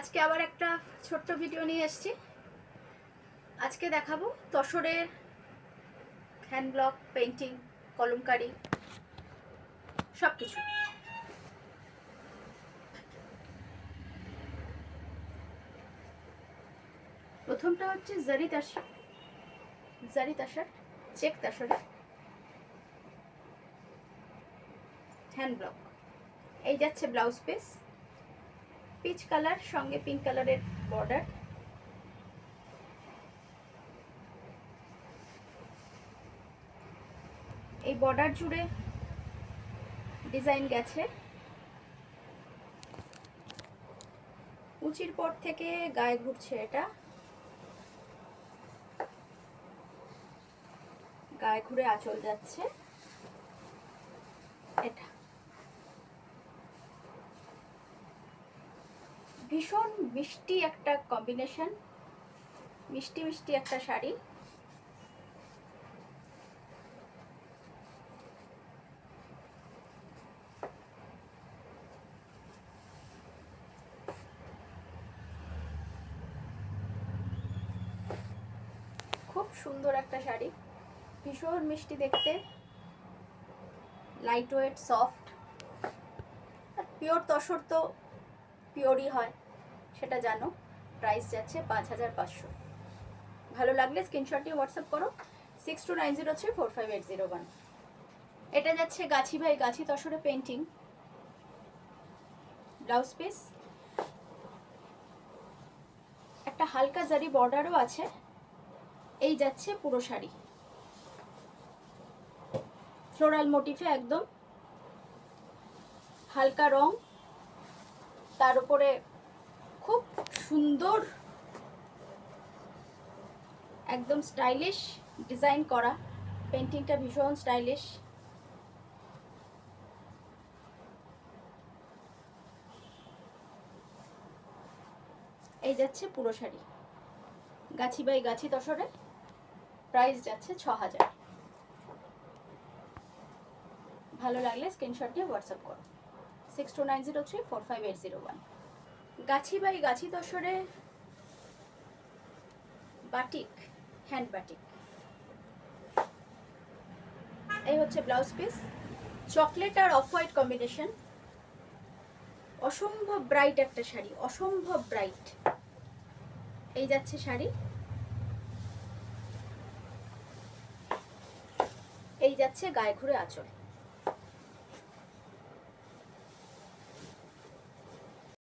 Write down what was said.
আজকে আবার একটা ছোট্ট ভিডিও নিয়ে এসেছি। আজকে দেখাবো তসরের হ্যান্ড ব্লক পেইন্টিং, কলমকারি সব কিছু। প্রথমটা হচ্ছে জারি তাসার চেক তাসরের হ্যান্ড ব্লক। এই যাচ্ছে ব্লাউজ পিস, পিচ কালার সঙ্গে পিঙ্ক কালারের বর্ডার। এই বর্ডার জুড়ে ডিজাইন গেছে। উঁচির পর থেকে গায়ে ঘুরছে, এটা গায়ে ঘুরে আঁচল যাচ্ছে। এটা ভীষণ মিষ্টি একটা কম্বিনেশন, মিষ্টি মিষ্টি একটা শাড়ি। খুব সুন্দর একটা শাড়ি, ভীষণ মিষ্টি দেখতে, লাইট ওয়েট, সফট। আর পিওর তসর তো পিওরই হয়, সেটা জানো। প্রাইস যাচ্ছে 5500। ভালো লাগলে স্ক্রিনশট দিয়ে হোয়াটসঅ্যাপ করো 6290345801। এটা যাচ্ছে গাছি ভাই গাছি তসরে পেন্টিং, ব্লাউজ পিস। একটা হালকা জারি বর্ডারও আছে। এই যাচ্ছে পুরো শাড়ি ফ্লোরাল মোটিফে, একদম হালকা রং, তার উপরে খুব সুন্দর একদম স্টাইলিশ ডিজাইন করা। পেন্টিংটা ভীষণ স্টাইলিশ। এই যাচ্ছে পুরো শাড়ি গাছি বাই গাছি তসরে, প্রাইস যাচ্ছে 6000। ভালো লাগলে স্ক্রিনশট দিয়ে হোয়াটসঅ্যাপ করো 6290345801। গাছি by Gachhi তসরে batik, hand batik. এই হচ্ছে ব্লাউজ পিস, চকলেট আর অফ হোয়াইট কম্বিনেশন। অসম্ভব ব্রাইট একটা শাড়ি, অসম্ভব ব্রাইট। এই যাচ্ছে শাড়ি, এই যাচ্ছে গায়ে ঘুরে আঁচল।